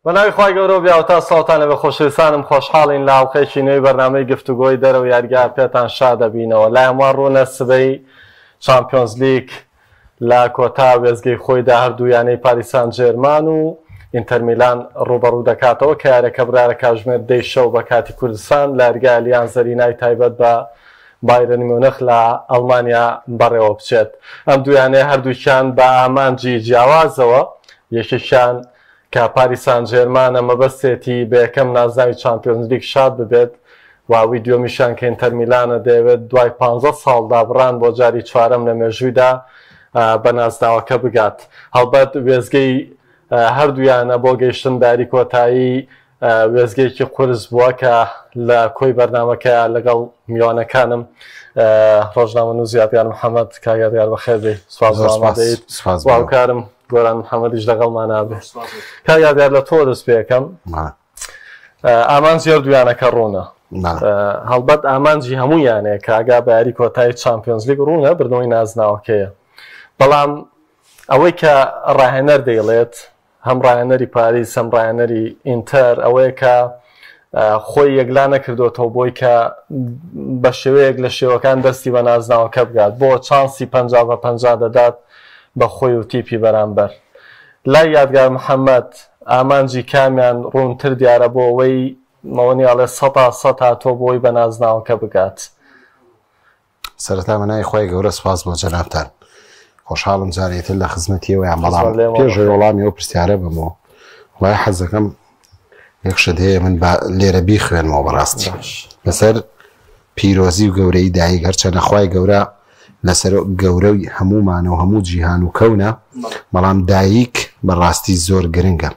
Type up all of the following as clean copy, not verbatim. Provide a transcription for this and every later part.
بەناوی خوای گەورە بیاوەتە ساڵتان لەبێ خۆشەویستانم خۆشحاڵین لە حەڵقەیەکی نوێی بەرنامەی گفتوگۆی دەرەوە یاریگا پێتان شاد دەبینەوە لای هەمووان ڕوونە سبەی چامپیۆنز لیگ لە کۆتا وێزگەی خۆیدا هەردوو پاریس سان ژێرمان و ئینتەر میلان ڕوبەڕوو دەکاتەوە کە یارەکە برارە کاتژمێر 10 شەو بە کاتی کوردستان لە یاریگای ئەلیانز ئەرینای تایبەت بە بایرن میونخ لە ئەڵمانیا بەڕێوە بچێت. ئەم دوویانەیە هەردووکیان بە ئامانجی جیاوازەوە، یەکێکیان کە پاریس سان ژێرمانە مەبەستێتی بە یەکەم نازناوی چامپیۆنز لیگ شاد ببێت، واوی دووەمیشان کە ئینتەر میلانە دەیەوێت دوای 15 ساڵدا بڕان بۆ جاری چوارەم لە مێژوویدا بە نازناوەکە بگات. هەڵبەت وێزگەی هەردوویانە بۆ گەیشتن داری کۆتایی وێزگەیەکی قورس بووە کە لە کۆی بەرنامەکە لەگەڵ میوانەکانم ڕۆژنامە نووسی یادگار محەممەد کاگەدار بەخێر بێ سوپاس ئامادەیت واوکارم گۆران محەممەدیش لەگەڵمانە بێ. کاگەدار لە تۆ دەست پێەکەم ئامانجی هەردوویانەکە ڕوونە، هەڵبەت ئامانجی هەموویانەیە کە ئاگا بە یاری کۆتایی چامپیۆنز لیگ ڕوونە بردنەوەی نازناوەکەیە، بەڵام ئەوەی کە ڕاهێنەر دەیڵێت هەم ڕاهێنەری پاریس هەم ڕاهێنەری ئینتەر ئەوەیە کە خۆی یەکلا نەکردوێتەوە بۆی کە بە شێوەیەک لە شێوەکان دەستی بە نازناوەکە بگات، بۆ چانسی 50/50 دەدات بە خۆی و تیپی بەرامبەر. لای یادگار محەممەد ئامانجی کامیان ڕوونتر دیارە بۆ ئەوەی مەوەنیاڵێ 100% هاتۆ بۆی بە نازناوەکە بگات. سەرەتا مەنای خۆی گەورە سوپاس بۆ جەنابتان، خۆشحاڵم جارێتر لە خزمەتیەوەیان، بەڵام پێشەوەی وەڵامی ئەو پرسیارە بمەوە وای حەزەکەم یەک شت هەیە من لێرە بیخوێنمەوە بەڕاستی لەسەر پیرۆزی و گەورەی دایک، هەرچەندە خوای گەورە لەسەر گەورەی هەمومانە و هەموو جیهان و کەونە، بەڵام دایک بەڕاستی زۆر گرنگە.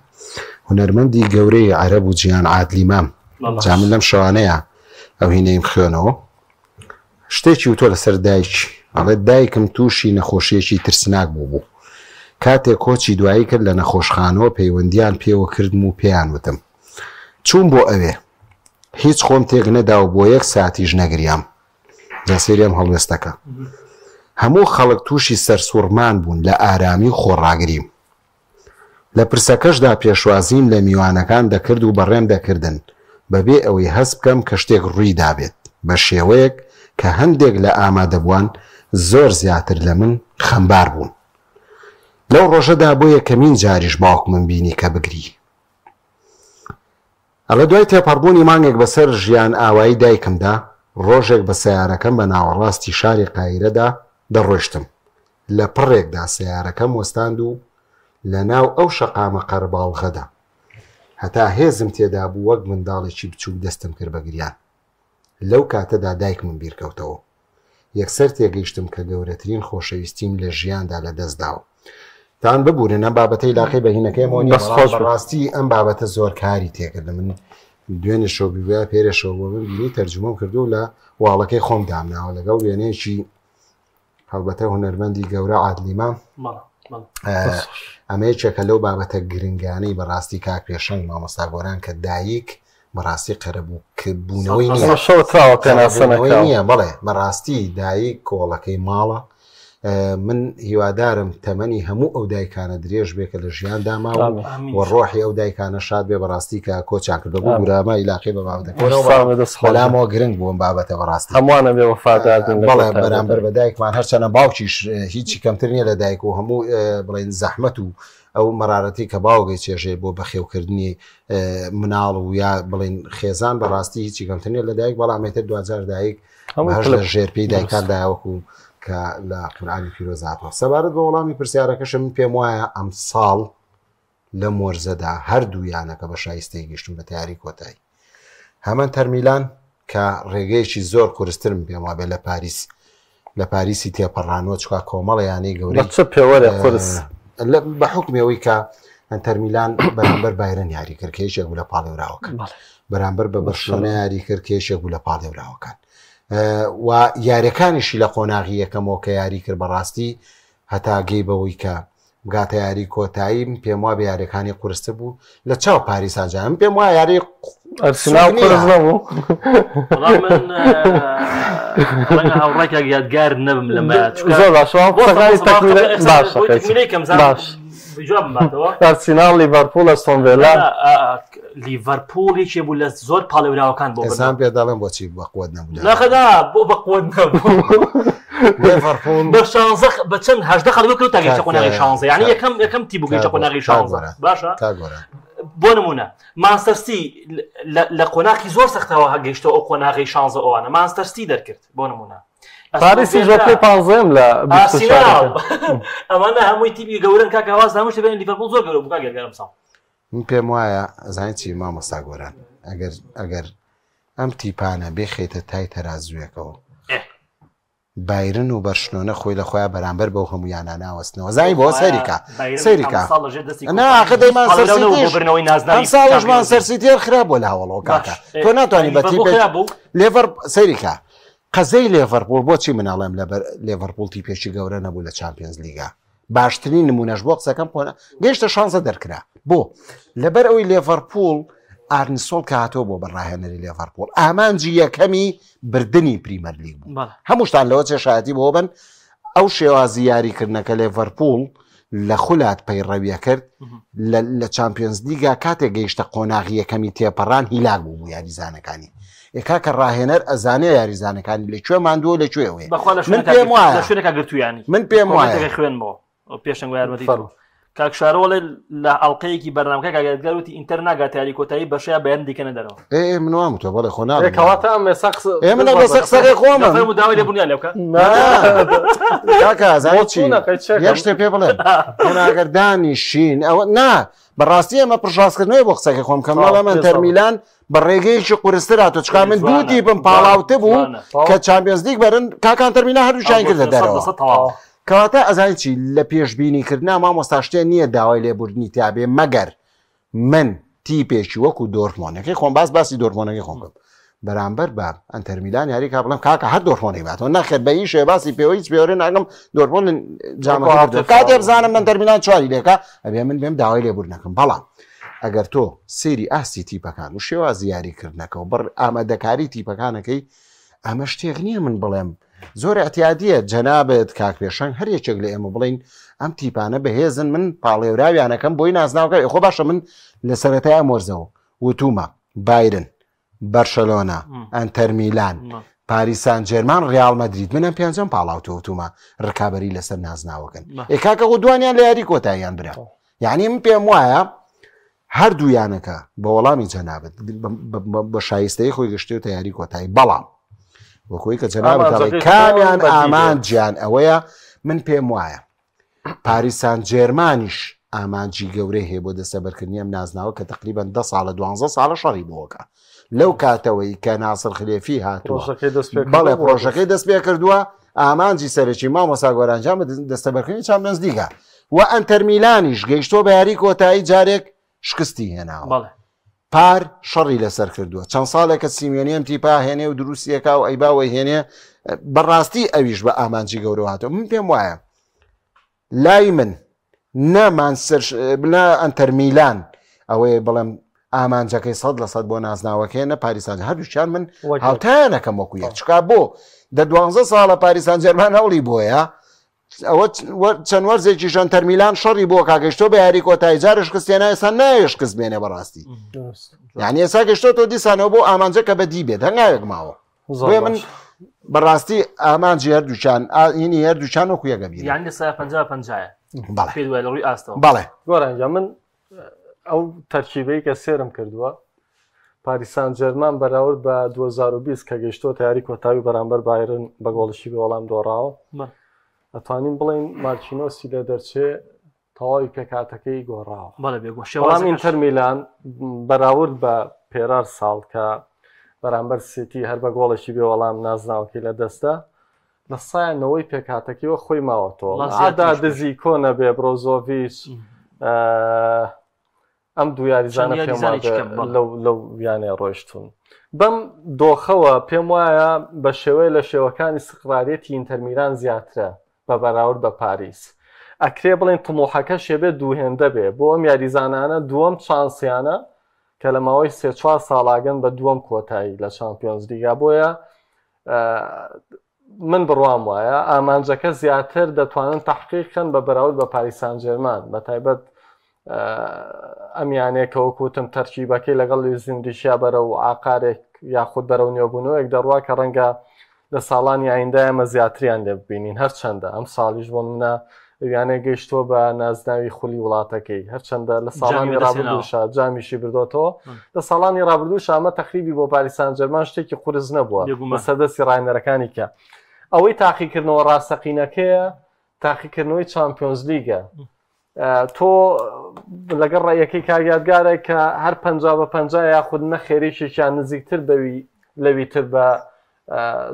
هونەرمەندی گەورەی عەرەب و جیهان عادلیمام جامن لەم شەوانەیە ئەو هینەیم خوێنەوە شتێکی وتۆ لەسەر دایکی، ئەڵێ دایکم تووشی نەخۆشیەکی ترسناک بوو کاتێک کۆچی دوایی کرد لە نەخۆشخانەوە پەیوەندیان پێوە کردم و پێیان وتم چوون بۆ ئەوێ هیچ خۆم تێک نەدا و بۆ 1 ساتیش نەگریام. جاسێریم هەڵوێستەکە هەموو خەڵک تووشی سەرسوڕمان بوون لە ئارامی خۆڕاگریم. لە پرسەکەشدا پێشوازیم لە میوانەکان دەکرد و بەڕێم دەکردن بەبێ ئەوەی هەست بکەم کە شتێک ڕووی دابێت بە شێوەیەک کە هەندێک لە ئامادەبووان زۆر زیاتر لە من خەمبار بوون. لەو ڕۆژەدا بۆ یەکەمین جاریش باوکمم بینی کە بگری. ئەڵە دوای تێپەڕبوونی مانگێک بەسەر ژیان ئاوایی دایکمدا ڕۆژێک بە سەیارەکەم بە ناوەڕاستی شاری قاهیرەدا دەڕۆیشتم. لە پڕێکدا سەیارەکەم وەستاند و لە ناو ئەو شەقامە قەرباڵغەدا هەتا هێزم تێدا بوو وەک منداڵێکی بچوو دەستم کرد بە گریان. لەو کاتەدا دایکمم بیرکەوتەوە. یەکسەر تێگەیشتم کە گەورەترین خۆشەویستیم لە ژیاندا لە دەستداوە. تان ببوورن ئەم بابەتەی لاقی بەهینەکەیمەوە بەڕاستی ئەم بابەتە زۆر کاری تێکرد لە من دوێنێ شەو بیوە پێرەشەوە بۆ من بینی تەرجمەم کردو لە واڵەکەی خۆم دامناوە لەگەڵ وێنەیەکی هەڵبەتە هونەرمەندی گەورە عادلیمام. ئەمەیەکێکە لەو بابەتە گرنگانەی بەڕاستی کاک پێشەنگ مامۆستا گۆران کە دایک بەڕاستی قەرەبوونەوەی نییە، بەڵێ بەڕاستی دایک کۆڵەکەی ماڵە. من هیوادارم تەمەنی هەموو ئەو دایکانە درێژ بێ کە لە ژیان داماوە و ڕۆحی ئەو دایکانە شاد بێ بەڕاستی کە کۆچیان کردو بوو گورامە ئیلاقی بە بابەتەکەلامەوە گرنگ بووم بابەتە بەڕاستی هەمووانە بێ وەفاداربن. بەڵێ بەرامبەر بە دایکمان هەرچەنە باوکیش هیچی کەمتر نییە لە دایک و هەموو بڵێن زەحمەت و ئەو مەرارەتی کە باوگەی چێژێ بۆ بەخێوکردنی مناڵ و یا بڵێن خێزان بەڕاستی هیچی کەمتر نییە لە دایک، بەڵام ئێتر دوجار دایک هەر لە ژێرپێی دایکاندایوەکو کە لە قورئانی پیرۆزاتەوە. سەبارەت بە وەڵامی پرسیارەکەشم پێم وایە ئەم ساڵ لە مۆرزەدا هەردوویانەکە بە شایستەی گەیشتن بە تیاری کۆتایی. هەمان تەرمیلان کە ڕێگەیەکی زۆر قورسترم پێم وابێ لە پاریسی تێپەڕانەوە چکا کۆمەڵەیانەی گەورەی پێوەرە قورس بە حکمەوەی کە ئەنتەرمیلان بەرامبەر بایرن یاری کرد کە یەکێک بوو لە پاڵێوراوەکان، بەرامبەر بە بەرشلۆنە یاری کرد کە یەکێک بوو لە پاڵێوراوەکان و یاریەکانیشی لە قۆناغی یەکەمەوە کە یاری کرد بەڕاستی هەتا گەی بەوەی کە بگاتە یاری کۆتاییم پێم وا بە یاریەکانی قورستە بوو لە چاو پاریسانجانم پێم وایە یاری ئەرسنال قورس نەبوو. هاوڕێکێک یادگار نەبم لەمە زۆر باش جواب ماتەوە ئەرسینال لیڤەرپوڵ ئەستۆن ڤیلا لیڤەرپوڵ یەکێ بوو لە زۆر پاڵێوراوەکان بۆ ئێسان پێ دەڵێن بۆچی بەقوت نەبوو ناخدا بۆ بەقوت نەبوو لیڤەرپوڵ بە 16 بە چەند 18 خەڵک کرد تا گەیشتە قۆناغی 16 یعنی یەکەم تی بوو گەیشتە قۆناغی 16 باشە بۆ نمونە مانچستەر سیتی لە قۆناغی زۆر سەختەوە گەیشتەوە ئەو قۆناغی 16 ئەوانە مانچستەر سیتی دەرکرد بۆ نمونە پاریسی ژۆپی 15م لە ئەمانە هەمووی تیپی گەورن کاکە هەواز هەموو شتە بێن لیڤەرپوڵ زۆر گەورە بوو کاکە گەرم ساڵ من پێم وایە زانین چی مامۆستا گۆران ئەگەر ئەم تیپانە بێخێتە تای تەرازوویەکەوە بایرن و بەرشلۆنە خۆی لە خۆیان بەرامبەر بەو هەموویانە ناوەستنەوە زای بۆ سەریکا ناخدەیمان ئەم ساڵژمان سەرسیتێر خراپ بۆ لاوەڵەوە کاکە تۆ ناتوانانی بەتی لێڤەر سەریکا قەزەی لێڤەرپوڵ بۆچی مناڵێم لە لێڤەرپوڵ تیپێکی گەورە نەبوو لە چامپیۆنز لیگا باشترین نمونەش بۆ قسەکەم خۆنە گەیشتە شانزە دەرکرا بۆ لەبەر ئەوەی لێڤەرپوڵ ئارنسۆڵ کە هاتۆ بۆ بەڕاهێنەری لێڤەرپوڵ ئامانجی یەکەمی بردننی پریمەر لیگ بوو هەمووشتان لەوە چێشایەتی بۆ بن ئەو شێوازی یاریکردنەکە لێڤەرپوڵ لە خولات پەیڕەویە کرد لە چامپیۆنز لیگا کاتێک گەیشتە قۆناغی یەکەمی تێپەڕان هیلاک بوو بوو یاریزانەکانی ئێکا کە ڕاهێنەر ئەزانێ یاریزانەکانی لەکوێ ماندووە لەکوێوێ من پێم وایە خوێنەوە پێشنگ یارمەتی کاکشارۆڵێ لە ئەڵلقەیەکی بەرنامەکە کاگەرگەروتی ئینتەر ناگات یاری کۆتایی بەشەیە بەیان دیکەنە دەرەوە منوام تۆ بەڵێ خۆنا کەواتە ئەم منە بەسە قسەکەی خۆمە داوای لێ بوونیان لێ بکە کاکە ئازانی چی یەک شتێ پێ بڵێ هۆناگەردانی شین ئەوە نا بەڕاستی ئەمە پرژاسکردنەوەی بۆ قسەکەی خۆم کەم مەڵە من تەرمیلان بە ڕێگەیەکی قورسترا تۆ چکا من دوو دیپم پاڵاوتە بوو کە چامپیۆنز لیگ بەرن کاکان تەرمینا هەردووشیان کردە دەرەوە کەواتە ئەزانی چی لە پێشبینیکردنا مامۆستا شتێ نییە داوای لێبوردنی تابێ مەگەر من تیپێکی وەکو دۆرتمۆنەکەی خۆم باسی دۆرتمۆنەکەی خۆم بم بەرامبەر بە ئەنتەرمیلان یاری کا بڵم کاکە هەر دۆرتمۆنەی باتەوە نەخێت بە هیچ شێ باسی پێوە هیچ پێوەێ ناگەم دۆرتمۆن جامە کاتێ بزانم ئەنتەرمیلان چواری لێکە ئەبێ من بێم داوای لێبوردنەکەم بەڵام ئەگەر تۆ سێری ئاستی تیپەکان و شێوازی یاریکردنەکەەوە بڕ ئامادەکاری تیپەکانەکەی ئەمە شتێک نییە من بڵێم زۆر ئەتیادیە جەنابێت کاک پێشنگ هەر یەکێک لە ئێمە بڵین ئەم تیپانە بەهێزن من پاڵێوراویانەکەم بۆی نازناوکە خۆ باشە من لە سەرەتای ئەمۆرزەوە وتومە بایرن بەرشەلۆنا ئەنتەرمیلان پاریسان جێرمان ڕیال مەدرید منم پێنجەم پاڵاوتە وتومە ڕکابەری لەسەر نازناوەکەن ئێکاکە دوانیان لە یاری کۆتاییان برا یعنی من پێم وایە هەردوویانەکە بە وەڵامی جەنابەت بە شایستەی خۆی گەشتێتە یاری کۆتایی بەڵام وەکۆی کە جەنابەت کامیان ئامانجیان ئەوەیە من پێم وایە پاریسان جێرمانیش ئامانجی گەورەی هەیە بۆ دەستەبەرکردنی ئەم نازناوە کە تقریبا 10 ساڵە 12 ساڵە شەڕی بۆکە لەو کاتەوەی کە ناسر خلێفی هاتووە بەڵێ پرۆژەکەی دەست پێ کردووە ئامانجی سەرەکی مامۆستا گۆرانجان بە دەستەبەرکردنی چامپیۆنز لیگە و ئەنتەرمیلانیش گەیشتۆ بە یاری کۆتایی جارێک شکستی هێناوە پار شەڕی لەسەر کردووە چەند ساڵێکە سیمیۆنیم تیپا هێنێ و دروستیەکە و ئەیباوەی هێنێ بەڕاستی ئەویش بە ئامانجی گەورە هاتەوە من پێم وایە لای من نە ئەنتەرمیلان ئەوەیە بڵێم ئامانجەکەی 100% بۆ نازناوەکەی نە پاریسان هەردووچیان من هاوتایانەکەم وەکو یەک چکا بۆ دە 12 ساڵە پاریسان جەرمان هەوڵی بۆیە ئەوە چەند وەرزێکی ئەنتەرمیلان شەڕی بۆ کاگەشتۆ بە یاری کۆتایی جارش کستێنە ئێستا نایش کەس بێنێ بەڕاستی یعنی ئێستا گەشتۆ دیسانەوە بۆ ئامانجە کە بەدی بێت هەنگاوێک ماوە من بەڕاستی ئامانجی هەردووچان هینی هەردووچان وەکو یەکەبی یعنی 50-50 بەڵێ گۆرانجا من ئەو تەرکیبەی کە سێرم کردووە پاریسان جەرمان بەراورد بە 2020 کە گەیشتۆ یاری کۆتایی بەرامبەر بایرن بە گۆڵشی بە وەڵام دۆڕاوە ئەتوانین بڵین مارچینۆسی لە دەرچێ تەواوی پێکاتەکەی گۆڕاوە بەڵام ئینتەر میلان بەراورد بە پێرار ساڵ کە بەرامبەر سیتی هەر بە گۆڵێکی بێ وەڵام نازناوەکەی لە دەستە لە سایەنەوەی پێکاتەکەیەوە خۆی ماوەتەوە ئادا دزی کۆنە بێ برۆزۆڤیچ ئەم دوو یاریزانە لەو یانێ ڕۆیشتون بەم دۆخەوە پێم وایە بە شێوەیە لە شێوەکانی سقراریەتی ئینتەر میلان زیاترە بە بەراورد بە پاریس ئەکرێ بڵێن تمۆحەکە شێبێت دووهێندە بێ بۆ ئەم یاریزانانە دووەم چانسیانە کە لە ماوەی 3-4 ساڵاگەن بە دووەم کۆتایی لە چامپیۆنز لیگا بۆیە من بڕوام وایە ئامانجەکە زیاتر دەتوانن تحقیقکەن بە بەراورد بە پاریس سان ژێرمان بە تایبەت ئەمیانەیە کە وەکوتم تەرکیبەکەی لەگەڵ لویس ئێنریشیا بەرە و ئاقارێک یاخود بەرەو نێوبوونەوەیەک دەڕوا کە ڕەنگە لە ساڵانی ئایندە ئێمە زیاتریان لێ ببینین هەرچەندە ئەم ساڵیش بۆ منە ئەویانەیە گەیشتووە بە نازناوی خولی وڵاتەکەی هەرچەندە لە ساڵانی ڕابردووشە جامیشی بردوێتەوە لە ساڵانی ڕابردووش ئەمە تەخریبی بۆ پاریس سان ژێرمان شتێکی قورس نەبووە بە سەردەستی ڕاهێنەرەکانی کە ئەوەی تاقیکردنەوە ڕاستەقینەکەیە تاقیکردنەوەی چامپیۆنز لیگە تۆ لەگەڵ ڕێیەکەی کاریادگارە کە هەر 50/50 یاخود نەخێریشێکیان نزیکتر بەوی لەویتر بە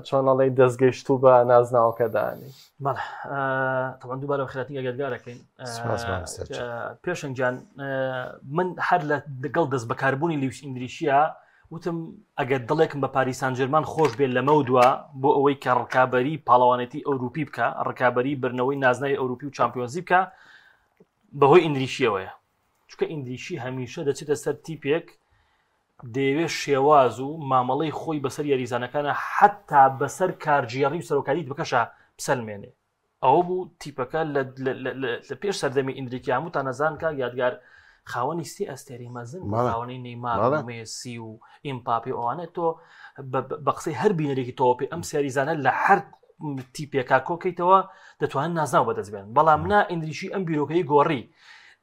چۆنەڵی دەستگەیشتوو بە نازناوەکە دانی تەوان دووبارە خراتی ئەگەرگارەکەین پێشنگیان من هەر لەگەڵ دەست بەکاربوونی لویس ئێنریشیا وتم ئەگەر دڵێکم بە پاریس سان ژێرمان خۆش بێت لەمە دووە بۆ ئەوەی کە ڕکابەری پاڵەوانێتی ئەوروپی بکە ڕکابەری برنەوەی نازناوی ئەوروپی و چامپیۆنزی بکە بەهۆی ئێنریشیەوەیە چونکە ئێنریشی هەمیشە دەچێتە سەر تیپێک دەیەوێت شێواز و مامەڵەی خۆی بەسەر یاریزانەکانە حتا بەسەر کارژیێڕی و سەرۆکاری بکەشە بسەلمێنێ ئەوە بوو تیپەکە لە پێش سەردەمی ئێنریکی هەمووتان نەزان کە یادگار خاوەنی سی ئەستێری مەزن خاوەنی نەیمار و مێسی و ئیمپاپی ئەوانە تۆ بە قسەی هەر بینەرێکی تۆپی ئەم سیاریزانە لە هەر تیپێکا کۆکەیتەوە دەتوانن نازناو بەدەستبێن بەڵام نا ئێنریشی ئەم بیرۆکەی گۆڕی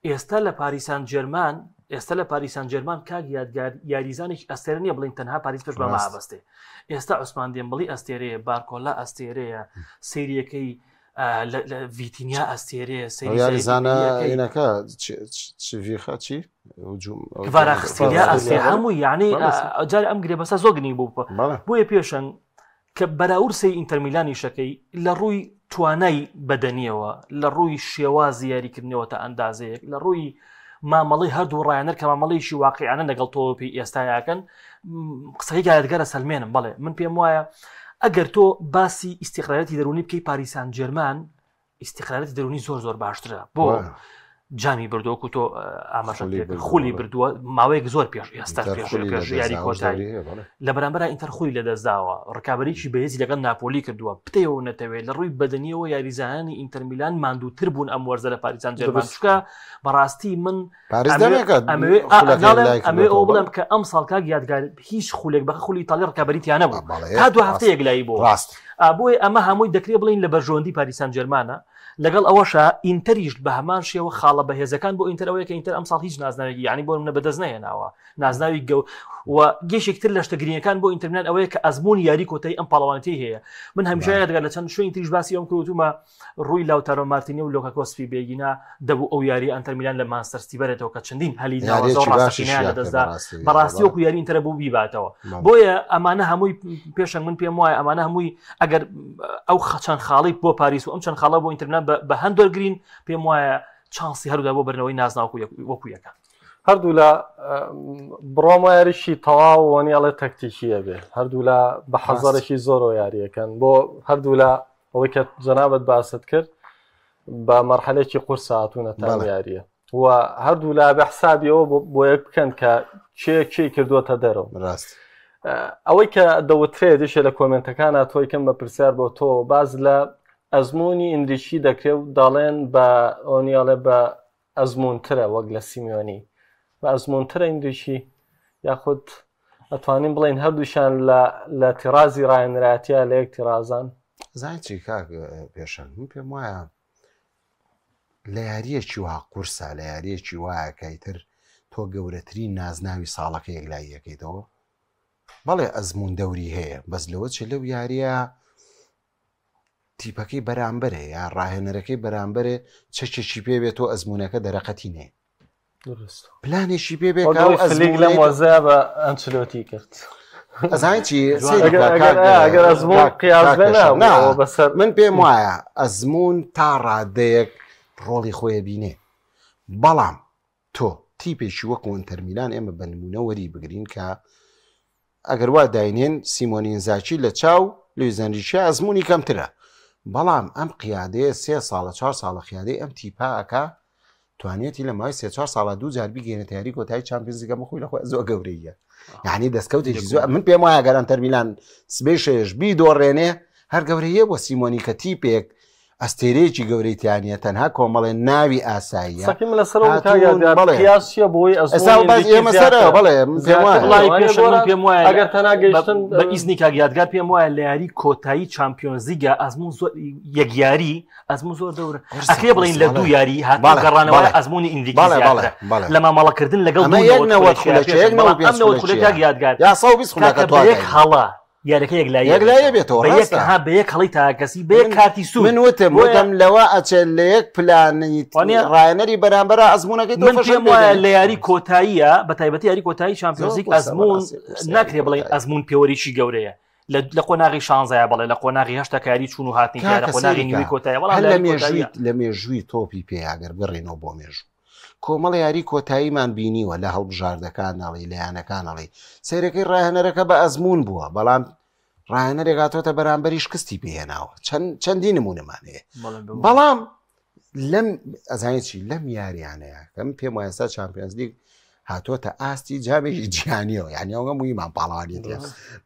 ئێستا لە پاریس سان ژێرمان ئێستا لە پاریس سان ژێرمان کاک یادگار یاریزانێکی ئەستێرە نییە بڵین تەنها پاریس پێش بەما ئابەستێ ئێستا عوسمان دێمبڵی ئەستێرەیە بارکۆلا ئەستێرەیە سەیریەکەی ڤیتینیا ئەستێرەیە یاریزانەکە چڤیخە چی ڤاراخستیریا ئەستێ هەمووی یعنی جارێ ئەم گرێ بەسە زۆگنی بوو بۆیە پێشەن کە بەراورسی ئینتەرمیلانی شەکەی لە ڕووی توانای بەدەنیەوە لە ڕووی شێوازی یاریکردنەوە تا ئەندازەیەک لە ڕووی مامەڵی هەردوو ڕایەنەر کە مامەڵەیشی واقعیانە لەگەڵ تۆپی ئێستایەکەن قسەی گایەتگەرە سەلمێنم بەڵێ من پێم وایە ئەگەر تۆ باسی ئیستیقرارەتی دەرونی بکەی پاریس سان ژێرمان ئیستیقرارەتی دەرونی زۆر باشترە بۆ جامی بردووەکو تۆ ئاماژە خولی بردووە ماوەیەک زۆر پێش ئێستا پێش یاری کۆتایی لە بەرامبەر ئینتەر خولی لەدەستداوە ڕکابەرێکی بەهێزی لەگەڵ ناپۆلی کردووە پتەیەوە نەتەوێت لە ڕووی بەدەنیەوە یاریزانانی ئینتەرمیلان ماندووتر بوون ئەم وەرزە لە پاریس سان ژێرمان چونکە بەڕاستی من ئەمێ ئەوە بڵێم کە ئەم ساڵ کاک یادگار هیچ خولێک بە خولی ئیتاڵی ڕکابەریتیان نەبوو تا دو هەفتەیەک لای بۆ بۆیە ئەمە هەمووی دەکرێت بڵین لە بەرژۆندی پاریس سان ژێرمانە لەگەڵ ئەوەشە ئینتەریش بە هەمان شێوە خاڵە بەهێزەکان بۆ ئینتەرەوەی کە ئینتەر ئەم ساڵ هیچ نازناوێکی یعنی بۆ منە بەدەست نەهێناوە نازناوی گەو و گەشێکتر لە شتەگرینەکان بۆ ئینتەرمیلان ئەوەیە کە ئەزمموی یاری کۆتایی ئەم پاڵەوانەتی هەیە من هەمیشە یادگار لە چەند شوێنی تریش باسی ئەوم کردومە ڕووی لاوتارۆ مارتینی و لۆکاکۆسفی بێگینا دەبوو ئەو یاری ئەنتەرمیلان لە مانچستەر سیتی بەرێتەوە کە چەندین هەلی ڕاستەقینەیان لەدەستدا بەڕاستی وەکو یاری ئینتەرە بوو بیباتەوە بۆیە ئەمانە هەمووی پێشەن من پێم وایە ئەمانە هەمووی ئەگەر ئەو چەند خاڵی بۆ پاریس و ئەم چەند خاڵە بۆ ئینتەرمیلان بە هەندۆرگرین پێم وایە چانسی هەرودا بۆ بەرنەوەی نازناوکو وەکو یەکە هەردوو لە بڕۆمە یاریشی تەواو وەنیاڵێ تەکتیکیە بێ هەردوو لە بە حەزارێکی زۆرەوە یاریەکەن بۆ هەردوو لە ئەوەی کە جەنابەت باست کرد بە مەرحەلێکی قورس هاتوونە تا یاریە و هەردوو لە بە حسابیەوە بۆ یەک بکەن کە کێ کردووەتە دەرەوە ئەوەی کە دەوترێت دیشە لە کۆمنتەکان تۆی کەم بە پرسیار بۆ تۆ باز لە ئەزمموی ئێنریشی دەکرێت و داڵێن بە ئۆنیاڵێ بە ئەزمونترە وەک لە سیمیۆنی بە ئەزمونترە ئێنریشی یاخود ئەتوانین بڵین هەردووشان لە تیرازی ڕایەنرایەتیە لە یەک تیرازان زای چی کاک پێشەن من پێم وایە لە یاریەکی وا قورسە لە یاریەکی وایە کەیتر تۆ گەورەترین نازناوی ساڵەکە یەکلای یەکەیتەوە بەڵێ ئەزمون دەوری هەیە بەس لەوە چ لەو یاریە تیپەکەی بەرامبەرێ یا ڕاهێنەرەکەی بەرامبەرێ چەکێکی پێ بێت تۆ ئەزمونونەکە دەرەقەتی نێ پلانێکی پێ بێت لە مۆزە بە ئەنچلۆتی کرد من پێم وایە ئەزمون تا ڕادەیەک ڕۆڵی خۆیە بینێ بەڵام تۆ تیپێکی وەکو ئینتەرمیلان ئێمە بە نمونە وەری بگرین کە ئەگەر وا داینێن سیمۆنی ئینزاچی لە چاو لویس ئێنریشیا ئەزمموی کەمترە بەڵام ئەم قیادەیە 3 ساڵە 4 ساڵە خیادەی ئەم تیپاکە توانێتی لە ماوەی 3-4 ساڵە دوو جار بگەێنێتە یاری کۆتایی چامپیۆنز لیگە خۆی لەخۆی زۆر گەورەیە یعنی دەستکەوتێکی زۆر من پێم وایە گەر ئینتەرمیلان سبەی شەیەش بیدۆڕێنێ هەر گەورەیە بۆ سیمۆنی کە تیپێک ئەستێرەیەکی گەورەی تیانە تەنها کۆمەڵێ ناوی ئاساییە پێم وایە ئەگەر تەناگەیشتن بە ئیزنی کاگیادگار پێم وایە لە یاری کۆتایی چامپیۆنز لیگە ئەزموون یەکیاری ئەزموون زۆر دەورە ئەکرێ بڵین لە دوو یاری هاتگەڕانەوە ئەزمموی ئینگلیزی لە مامەڵەکردن لەگەڵ یادگار یەک هەڵا یارەکە یەکلایە بێتەوە بە یەک هەڵی تاکەسی بە یەک کارتی سوور من وتم لەوە ئەچێت لە یەک پلانی ڕایەنەری بەرامبەرە ئەزمونەکەی من پێم وایە لە یاری کۆتاییە بە تایبەتی یاری کۆتایی چامپیۆنز لیگ ئەزمون ناکرێ بڵێ ئەزمون پێوەریشی گەورەیە لە قۆناغی 16 بڵێ لە قۆناغی 8 کاری چوون و هاتنی لە قۆناغی نیوەی کۆتاییە لە مێژووی تۆپی پێیاگەر بڕێنەوە بۆ مێژوو کۆمەڵ یاری کۆتاییمان بینیوە لە هەڵبژاردەکانەڵی لایەنەکانەڵی سیرەکەی ڕاهێنەرەکە بە ئەزمون بووە بەڵام ڕاهێنەرێکاتۆتە بەرامبەری شکستی پێهێناوە چەندی نمونەمانەیە بەڵام لەم ئەزانێکی لەم یاریانەیە کەم پێم وایە ئێستا چامپیۆنز لیگ هاتۆتە ئاستی جامێکی جیهانیەوە یعنی ئەوگە مویمان پاڵاوانێتە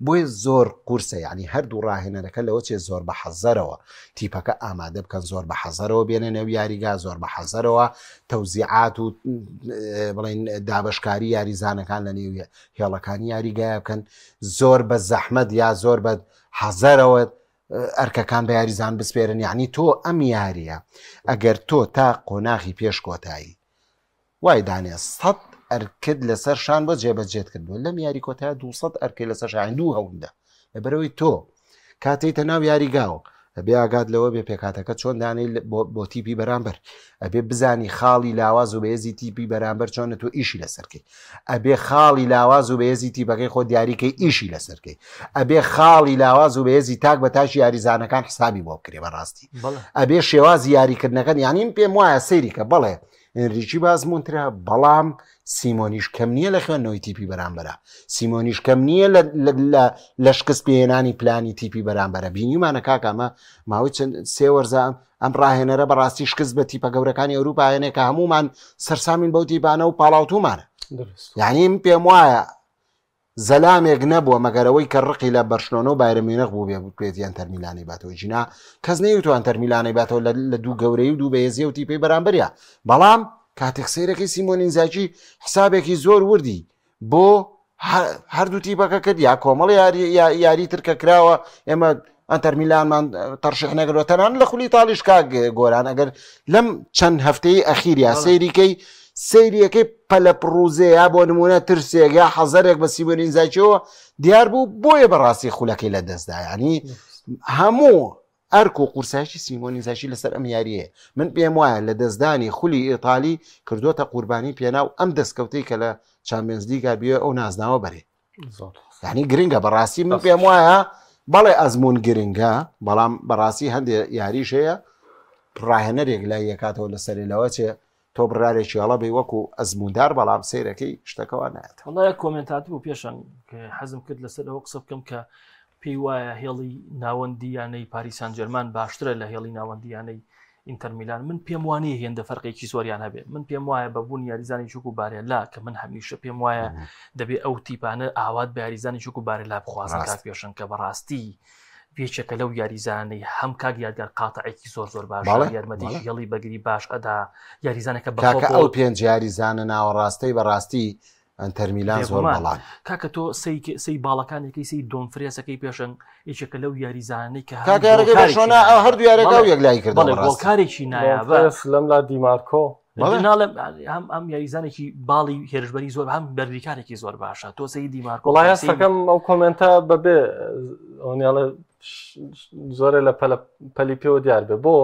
بۆی زۆر قورسە یعنی هەردوو ڕاهێنەرەکە لەوە چێ زۆر بە حەزەرەوە تیپەکە ئامادە بکەن زۆر بە حەزەرەوە بێنە نێو یاریگا زۆر بە حەزەرەوە تەوزیعات و بڵین دابشکاری یاریزانەکان لە نێو هێڵەکانی یاریگایە بکەن زۆر بە زەحمەت یا زۆر بە حەزەرەوە ئەرکەکان بە یاریزان بسپێرن یعنی تۆ ئەم یاریە ئەگەر تۆ تا قۆناغی پێش کۆتایی وای دانێ 100 ئەرکرد لەسەر شان بۆ جێبەجێت کردووە لەم یاری کۆتایە 200 ئەرکەی لەسەر شان دوو هەوندە لەبەرەوەی تۆ کاتێتە ناو یاریگاوە ئەبێ ئاگات لەوە بێ پێکاتەکە چۆن دانەی بۆ تیپی بەرامبەر ئەبێ بزانی خاڵی لاواز و بەهێزی تیپی بەرامبەر چۆنە تۆ ئیشی لەسەرکەی ئەبێ خاڵی لاواز و بەهێزی تیپەکەی خۆ دیاریکەی ئیشی لەسەرکەی ئەبێ خاڵی لاواز و بەهێزی تاک بە تاشی یاریزانەکان حسابی بۆ بکرێ بەڕاستی ئەبێ شێوازی یاریکردنەکەن یانیم پێم وایە سەیریکە بڵێ ئەنریکی بازمونترا بەڵام سیمۆنیش کەم نییە لە خوێندنەوەی تیپی بەرامبەرە سیمۆنیش کەم نییە لە شکست پێهێنانی پلانی تیپی بەرامبەرە بینیمانە کاکەمە ماوەی چەند سێ وەرزە ئەم ڕاهێنەرە بەڕاستی شکست بە تیپە گەورەکانی ئەوروپایەنێ کە هەمومان سەرسامین بەو تیپانە و پاڵاوتومانە یعنی پێم وایە زەلامێک نەبووە مەگەرەوەی کە ڕقی لە بەرشلۆنە و بایرن میونخ بوو بێ بکرێت ئەنتەر میلانی باتەوە جینا کەس نەیوتوان ئەنتەر میلانی باتەوە لە دوو گەورەی و دوو بەهێزیە و تیپەی بەرامبەریە بەڵام کاتێک سەیرەکەی سیمۆن ئینزاگی حسابێکی زۆر وردی بۆ هەردوو تیپەکە کرد یا کۆمەڵ یاری ترکە کراوە ئێمە ئەنتەر میلانمان تەرشیح نەکردووە تەنان لە خولی تاڵیش کاک گۆران ئەگەر لەم چەند هەفتەی ئەخیریا سەیریکەی سەیریەکەی پەلە پڕوزەیە بۆ نمونە ترسێک یا حەزەرێک بە سیمۆن ئینزاگیەوە دیار بوو بۆیە بەڕاستی خولەکەی لە دەستدا ینی هەموو ئەرک و قورسایشی سیمۆن ئینزاگی لەسەر ئەم یاریەیە من پێم وایە لە دەستدانی خولی ئیتالی کردوتە قوربانی پێناو ئەم دەستکەوتەی کە لە چامپیۆنز لیگا بێ ئەو نازناوە بەرێ یعنی گرنگە بەڕاستی من پێم وایە بەڵێ ئەزمون گرنگە بەڵام بەڕاستی هەندێک یاریش هەیە ڕاهێنەرێک لای یەکاتەوە لەسەرێلەوە چێ تۆ بڕارێکی هەڵە بێ وەکو ئەزموندار بەڵام سەیرەکەی شتەکەەوە نایێت وڵایە کۆمنتاتی بوو پێشان حەزم کرد لەسەر ئەوە قسە بکەم کە پێی وایە هێڵی ناوەندیانەی پاریس سان ژەرمان باشترە لە هێڵی ناوەندیانەی ئینتەر میلان من پێم وانەیە هێندە فەرقێکی زۆریان هەبێ من پێم وایە بەبوون یاریزانی چوک و بارێلا کە من هەمیشە پێم وایە دەبێت ئەو تیپانە ئاوات بە یاریزانی چوک و بارێلا بخوازن کاک پێشن کە بەڕاستی پێچەکە لەو یاریزانەی هەم کاک یادگار قاتعێکی زۆر زۆر باش یارمەتی هێڵی بەگری باش ئەدا یاریزانەکە کاکە ئەو پێنج یاریزانە ناوەڕاستەی بەڕاستی ئەنتەر میلان زۆر بەڵام کاکە تۆ سی باڵەکانێکی سی دۆن فرێسەکەی پێشن یەکێکە لەو یاریزانەی کە هەردوو یارەکە و یەکلای کردەوە کارێکی نایابە لەم لا دیمارکۆ ئەم یاریزانێکی باڵی هێرشبەری زۆر هەم بەردیکارێکی زۆر باشە تۆ سی دیمارکۆ وڵای هەستەکەم ئەو کۆمنتە بەبێ ئەوێڵە زۆرە لە پەلی پێوە دیار بێ بۆ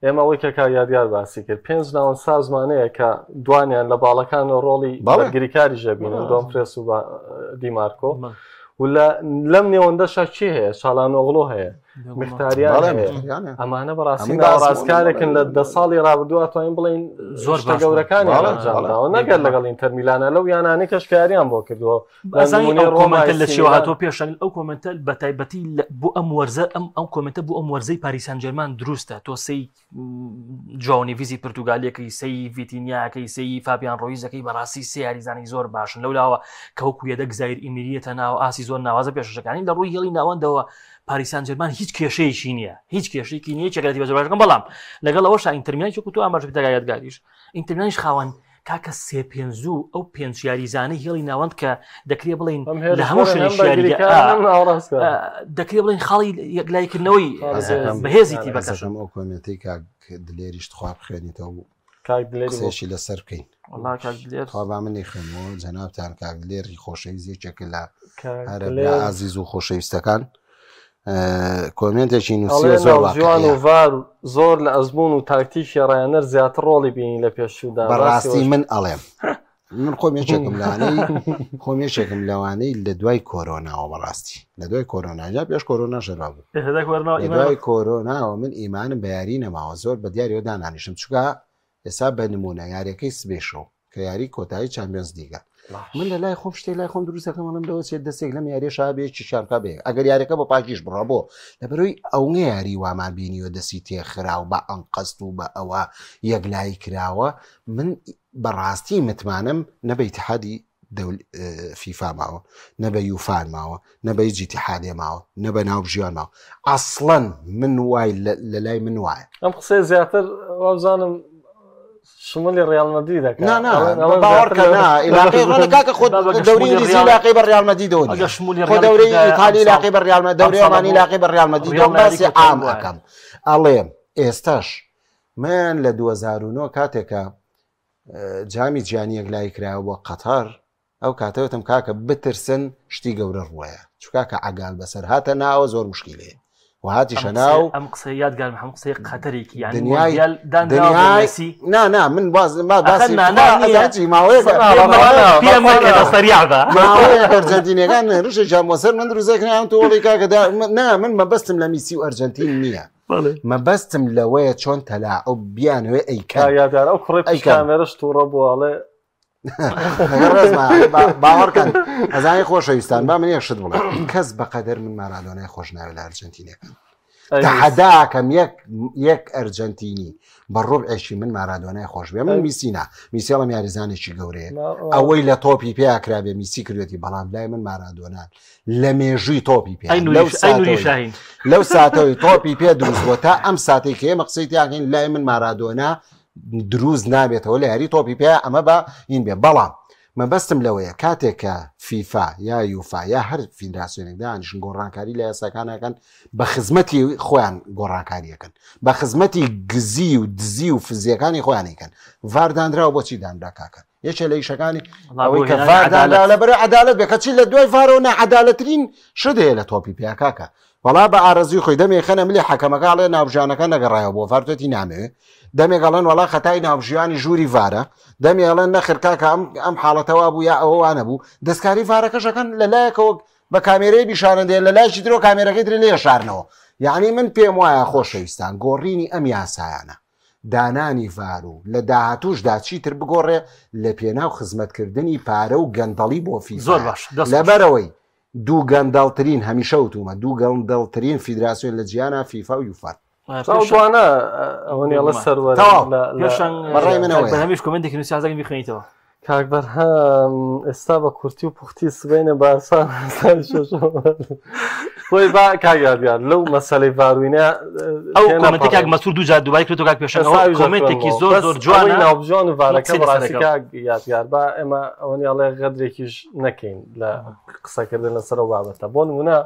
ئێمە ئەوەی کە یادیار باسی کرد 5 ناوەن سازمانەیە کە دوانیان لە باڵەکان و ڕۆڵی بەرگریکاری ژەبینن دۆمفرێس و دیمارکۆ و لەم نێوەندەشە چی هەیە چاڵانۆغڵۆ هەیە مختاریان ئەمانە بەڕاستی ڕازکارێکن لە 10 ساڵی ڕابردووە توانین بڵین زۆر گەورەکانی ئەنجامداوە نەگەر لەگەڵ ئینتەر میلانە لەو یانانەی کەشکاریان بۆ کردووە کۆمنتە لە شێوە هاتۆ پێشان ئەو کۆمنتە بە تایبەتی بۆ ئەم وەرزە ئەم کۆمنتە بۆ ئەم وەرزەی پاریس سان ژەرمان دروستە تۆ سی جۆنیڤیزی پرتوگالیەکەی سی ڤیتینیاکەی سی فابیان ڕۆیزەکەی بەڕاستی سێ یاریزانی زۆر باشن لەولاوە کە وەکو یەدەک زایر ئیمیریەتە ناو ئاسی زۆر ناوازە پێشەکانی لە ڕووی هێڵی ناوەندەوە پاریس سان ژێرمان هیچ کێشەیەکی نییە هیچ کێشەیەکی نییە چێکەتی بە زۆرباشەکەم بەڵام لەگەڵ ئەوەش ئینتەرمیانی چ تو ئاماژ دەگایەتگاریش ئینتەرمیانیش خاوەن کاکە 3-5 ئەو 5 یاریزانەی هێڵی ناوەند کە دەکرێ بڵین لە هەموو شوێنی دەکرێ بڵین خاڵی یەکلایکردنەوەی بەهێزیتی بەکەشم ئەو کۆمنتی کاک دلێریش خوا بخوێنیتەوە قسێکی لەسەر بکەین خوا منی خوێنەوە جەنابتان کاک دلێری خۆشەویستێکێکە لە هەرە ئازیز و خۆشەویستەکان کۆمنتێکی نووسیوە زۆر جوان و ڤار زۆر لە ئەزمون و تاکتیکی ڕایەنەر زیاتر ڕۆڵی بینی لە پێشودا بەڕاستی من ئەڵێم من خۆمێشێکم لەوانەی لە دوای کۆرۆناوە بەڕاستی لە دوای کۆرۆناجا پێش کۆرۆنا ژەرا بوو لە دوای کۆرۆناوە من ئیمانم بە یاری نەماوە زۆر بە دیاریەوە دانانیشتم چونکە ئێستا بە نمونە یاریەکەی سبێشەوە کە یاری کۆتایی چامپیۆنز لیگە من لە لای خۆم شتێ لای خۆم دروستەکەمەڵم لەوە چێت دەستێک لەم یاری شابێکی شارکە بێ ئەگەر یاریەکە بە پاکیش بڕابۆ لەبەرەوەی ئەوە یاری وامان بینیوە دەسی تێخرا و بە ئەنقەست و بە ئەوە یەکلای کراوە من بەڕاستی متمانم نەبە ئیتیحادی فیفا ماوە نەبە یوفان ماوە نەبە هیچ ئیتیحادێ ماوە نەبە ناوبژیان ماوە ئەسڵەن من وای لە لای من وایە ئەم قسەی زیاتر وابزانم شمولی ڕیال مەدرید دەکات باوەڕکە نا کاکە خۆ دەوری ئینگلیزی لاقی بە ڕیال مەدرید دۆنی خۆ دەوری ئیتالی لاقی بە ڕیال مەدرید دەوری ئەڵمانی لاقی بە ڕیال مەدرید دۆم باسی عام ئەکەم ئەڵێم ئێستاش من لە 2009 کاتێکە جامی جیانی یەکلای کراوە بۆ قەتار ئەو کاتەوەتم کاکە بترسن شتی گەورە ڕوایە چونکە کە عەگال بەسەر هاتە ناوە زۆر مشکیلێ وهاتیشە ناو ئەم قسە یادگارم هەموو قسەی قەتەرێکی نا من باسی ئەرجەنتینیەکان ڕژێکیان بۆسەر من دروستەکەیان تۆڵی کاکەدا نا من مەبەستم لە میسی و ئەرجەنتین نییە مەبەستم لەوەیە چۆن تەلاعب بیانوێ ئەیکا یادگار ئەو کوڕی کامێرەش تووڕە بووڵێ باوەڕکەن ئەزای خۆشەویستان با من یەکشت بڵێ کەس بەقەدەر من مارادۆنای خۆش ناوێت لە ئەرجەنتینەکان تەحەداکەم یەک ئەرجەنتینی بە ڕوبعێکی من مارادۆنای خۆش بێ من میسینا میسیڵم یاریزانێکی گەورەیە ئەوەی لە تۆپی پێیاکرابێ میسی کردوێتی بەڵام لای من مارادۆنان لە مێژووی تۆپی پێ لەو ساتەوەی تۆپی پێ دروست بۆ تا ئەم ساتێک کە ئێمە قسەی تیاکەین لای من مارادۆنا دروست نابێتەوە لە یاری تۆپی پێ ئەمە بە این بێ بەڵام مەبەستم لەوەیە کاتێککە فیفا یا یوفا یا هەر فیدراسیۆنێک دانیشن گۆڕانکاری لە یاساکانەکەن بە خزمەتی خۆیان گۆڕانکاریەکەن بە خزمەتی گزی و دزی و فزیەکانی خۆیانیکەن ڤاردانراوە بۆچی دانرا کاکە یەکێ لە ئیشەکانی ئەوەی کە ڤاردانرا لەبەر عەدالەت بێ کەچی لە دوای ڤارەوە نەعەدالەترین شت هەیە لە تۆپی پێ کاکە وەڵا بە ئارەزوی خۆی دەمێخەنە ملی حەکەمەکەڵێ ناوبژیانەکە نەگەڕایەوە بۆ ڤارتێتی نامەوێ دەمێگەڵێن وەڵا خەتای ناوبژیانی ژووری ڤارە دەمێڵێن نەخر کاکە ئەم حاڵەتەوە بوو یا ئەوەوانە بوو دەستکاری ڤارەکەشەکەن لە لایەکەوە بە کامێرەی بیشارەندێن لە لایشی درۆ کامێرەکەی درێ لێ شارنەوە یعنی من پێم وایە خۆشەویستان گۆڕینی ئەم یاسایانە دانانی ڤار و لە داهاتووشدا چیتر بگۆڕێ لە پێناو خزمەتکردنی پارە و گەندەڵی بۆ فیفا لەبەرەوەی دوو گەندەڵترین هەمیشە وتومە دوو گەندەڵترین فیدراسیۆن لە جیانە فیفا و یوفا توانە ئەوەنیڵە سەروەر بەڕای منەوە هەمیش کۆمنتێکی نووسیازەکەی بخوێنیتەوە کاک بەرهەم ئێستا بە کورتی و پوختی سبەینە بارسان خۆی با کاگادیان لەو مەسەلەی ڤاروینە ئەو کۆمنتی کاک مەسعود دوو جار دووباری کردو کاک پێشەنگەوە کۆمنتێکی زۆر زۆر جوانە ناوبژیان و ڤارەکە بەڕاستی کاک یادگار با ئێمە ئەوەنیڵێ غەدرێکیش نەکەین لە قسەکردن لەسەر ئەو بابەتە بۆ نمونە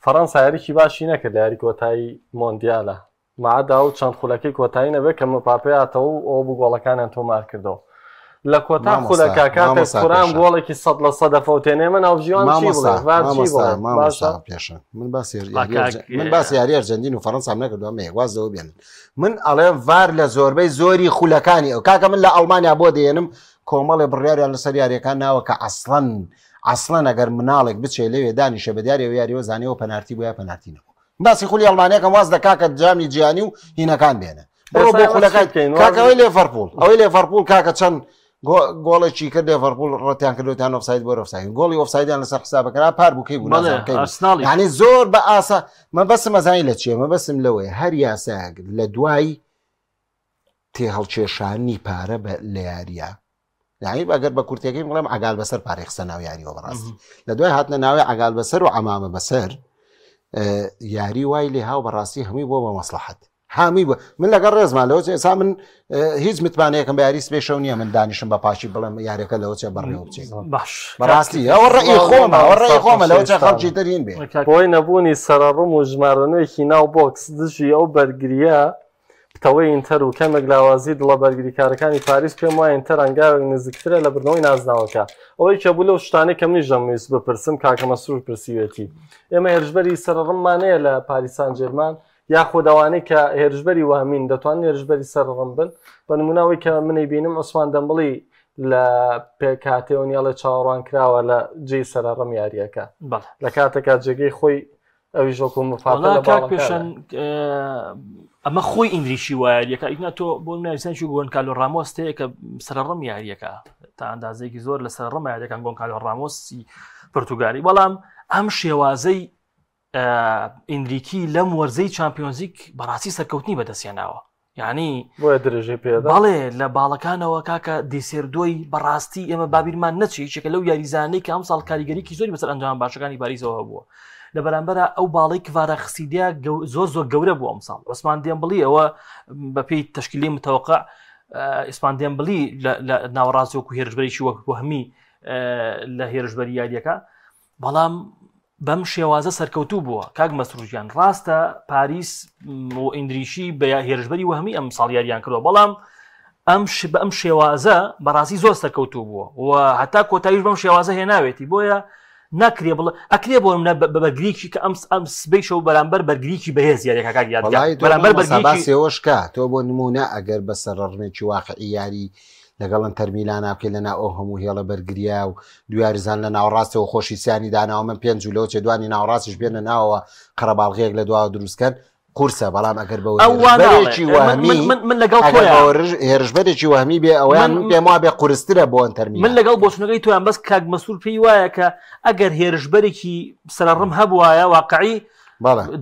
فەڕەنسا یاریکی باشی نەکرد لە یاری کۆتایی مۆندیالە مەعەدا و چەند خولەکەی کۆتایی نەبێت کە مەپاپەیاتەوە و ئەوە بوو گۆڵەکانیان تۆمار کردەوە لە کۆتا خولەکە کاتێک قوران گۆڵێکی 100% دەفەوتێنێ من ناوبژیان چی پێشە من باسی یاری ئەرجەنتین و فەڕەنسام نەکردووە مێوازەوە بێنن من ئەڵێم ڤار لە زۆربەی زۆری خولەکانی ئەو کاکە من لە ئەڵمانیا بۆ دێنم کۆمەڵێ بڕیاریان لەسەر یاریەکان ناوە کە ئەسڵەن ئەگەر مناڵێک بچێ لەوێ دانیشە بە دیارەوە یاریەوە زانیەوە پەنارتی بۆ یا پەنارتینەوە باسی خولی ئەڵمانیەکەم واز دەکا کە جامی جیانی و هینەکان بێنە بۆ خولەکەی کاکەوەی لێڤەرپوڵ ئەوەی لێڤەرپوڵ کاکە چەند گۆڵێکی کرد لێڤەرپوڵ ڕەتیان کردوتیان ئۆفساید بۆ ئۆفساید گۆڵی ئۆفسایدیان لەسەر حسابەکەرا پار بووکەی بوو یعنی زۆر بە ئاسا مەبەستم ئەزانی لە چییە مەبەستم لەوەیە هەر یاسایەک لە دوای تێهەڵکێشانی پارە لە یاریە یعنی ئەگەر بە کورتەکەی بڵێم عەگال بەسەر پارەی خستە ناو یاریەوە بەڕاستی لە دوای هاتنە ناوی عەگال بەسەر و عەمامە بەسەر یاری وای لێ هاو بەڕاستی هەمووی بۆ بە مەسلحەت هەمووی بۆ من لەگەڵ ڕێزمان لەوە ئێستا من هیچ متمانەیەکم بە یاری سپێشەو نییە من دانیشم بە پاشی بڵێم یاریەکە لەوە چێ بەڕێوە بچێت باش بەڕاستی ئەوە ڕێی خۆمە ئەوە ڕێی خۆمە لەوە چێ خەڵکی ترین بێ بۆی نەبوونی سەرڕم و ژمارەنوێکی ناو بۆکس دژی ئەو بەرگریە تەوەی ئینتەر و کەمێک لاوازی دڵە بەرگریکارەکانی پاریس پێم وایە ئینتەر ئەنگاوێک نزیکترە لە بردنەوەی نازناوەکە ئەوەی کە بوو لەو شتانەی کە منیش دەمویست بپرسم کاکە مەسرور پرسیوێتی ئێمە هێرشبەری سەرڕممانەیە لە پاریس سان ژێرمان یاخۆ ئەوانەی کە هێرشبەری وامین دەتوانن هێرشبەری سەرڕم بن بە نموناوەی کە منی بینم عوسمان دەمبڵی لە پێکاتێونیاڵە چاوەڕوان کراوە لە جێی سەرڕم یاریەکە لە کاتێکا جێگەی خۆی ئەوی ژۆک و مفاتە پێشن ئەمە خۆی ئینگلیشی وایەکە ئینا تۆ بۆ ناویسانشی گۆنکالۆ ڕامۆس هەیە کە سەرڕم یاریەکە تا ئەندازەیەکی زۆر لە سەرڕم یاریەکان گۆنکالۆ ڕامۆسی پرتوگالی بەڵام ئەم شێوازەی ئینگلیکی لەم وەرزەی چامپیۆنزیک بەڕاستی سەرکەوتنی بەدەستێناوە یعنی بۆیە درێژەی پێدا بەڵێ لە باڵەکانەوە کاکە دیسێردۆی بەڕاستی ئێمە بابیرمان نەچی چێکە لەو یاریزانەی کە ئەم ساڵ کاریگەریکی زۆری بەسەر ئەنجام باشەکانی پاریسەوە بووە لە بەرامبەرە ئەو باڵی کڤارە خسیدیا زۆر گەورە بوو ئەم ساڵ عوسمان دێمبڵی ئەوە بەپێی تەشکیلی متەوەقع عوسمان دێمبڵی لە ناوەڕاستی وەکو هێرشبەرێکی وەک وەهمی لە هێرشبەری یاریەکە بەڵام بەم شێوازە سەرکەوتوو بووە کاک مەسروژیان ڕاستە پاریس و ئیندریشی بە هێرشبەری وەهمی ئەم ساڵ یاریان کردووە بەڵام ئەم شێوازە بەڕاستی زۆر سەرکەوتوو بووە و هەتا کۆتاییش بەم شێوازە هێناوێتی بۆیە ناکرێ بڵێ ئەکرێ بۆ منە بەرگریکی کە ئەم سبەی شەو بەرامبەر بەرگریکی بەهێز یاریەکە کاک بەرامبەر بەرگریەوەشکە تۆ بۆ نمونە ئەگەر بە سەرڕمێکی واقعی یاری لەگەڵن تەرمیلان ناکەی لەنا ئەو هەموو هێڵە بەرگریا و دویاریزان لە ناوڕاستەوە خۆشیسیانی داناوە من پێنج لەوە چێ دوانی ناوڕاستیش بێنە ناوەوە قەرەباڵغەیەک لە دواوە دروستکەن قورسە بەڵام ئەگەر بەوەرێکی وهمی من لەگەڵ هێرشبەرێکی وهمی بێ ئەویان پێم وا بێ قورسترە بۆ تەرمی من لەگەڵ بۆچونەکەی تۆیان بەس کاک مەسوور پێی وایە کە ئەگەر هێرشبەرێکی سەرڕم هەبوایە واقعی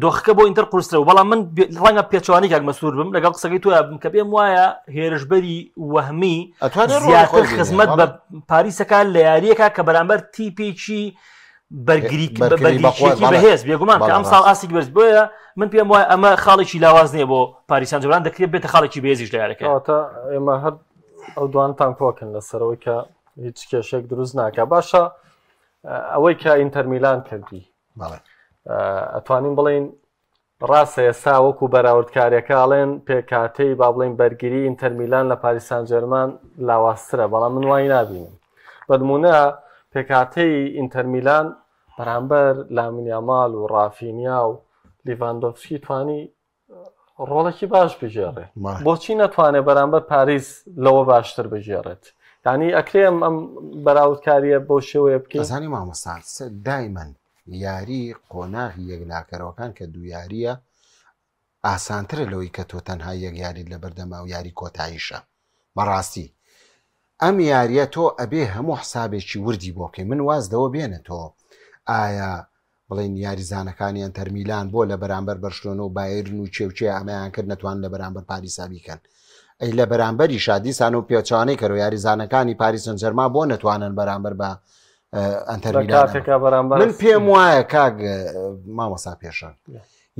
دۆخەکە بۆ ئینتەر قورسرەوە بەڵام من ڕەنگە پێچوانی کاک مەسوور بم لەگەڵ قسەکەی تۆ بم کە پێم وایە هێرشبەری وەهمی زیاتر خزمەت بە پاریسەکان لە یاریەکە کە بەرامبەر تیپێکی بەرگریکی بەهێز بێگومان کە ئەم ساڵ ئاسێکی بەرز بۆیە من پێم وایە ئەمە خاڵێکی لاواز نییە بۆ پاریسان جوان دەکرێت بێتە خاڵێکی بەهێزیش لە یاریەکە ئێمە هەر ئەو دوانتان کۆکن لەسەرەوەی کە هیچ کێشێک دروست ناکە باشە ئەوەی کە ئینتەر میلان کردی ئەتوانین بڵین ڕاستە ئێستا وەکو بەراوردکاریەکەڵێن پێکاتەی با بڵین بەرگری ئینتەر میلان لە پاریس سان ژێرمان لاواسترە بەڵام من وای نابینم بەنمونە پێکاتەی ئینتەر میلان بەرامبەر لامین یامال و ڕافینیا و لیڤاندۆفسکی توانی ڕۆڵێکی باش بژێڕێ بۆچی نەتوانێت بەرامبەر پاریس لەوە باشتر بژێڕێت یعنی ئەکرێم ئەم بەراوردکاریە بۆ شێوەیە بکەین زانی مامۆستا دایمەن یاری قۆناغی یەکلاکەرەوەکان کە دوو یاریە ئاسانترە لەوەی کە تۆ تەنها یەک یاری لە بەردەما و یاری کۆتاییشە بەڕاستی ئەم یاریە تۆ ئەبێ هەموو حسابێکی وردی بۆ بکەی من وازدەوە بێنە تۆ ئایا بڵین یاریزانەکانیان تەرمیلان بۆ لە بەرامبەر بەرشلۆنە و بایرن و چێوچێ ئەمەیان کرد نەتوان لە بەرامبەر پاریسا بیکەن ئەی لە بەرامبەری شادیسان و پێچوانەی کەرەوە یاریزانەکانی پاریس سەن ژەرمان بۆ نەتوانن بەرامبەر بە من پێم وایە کاک مامۆستا پێشان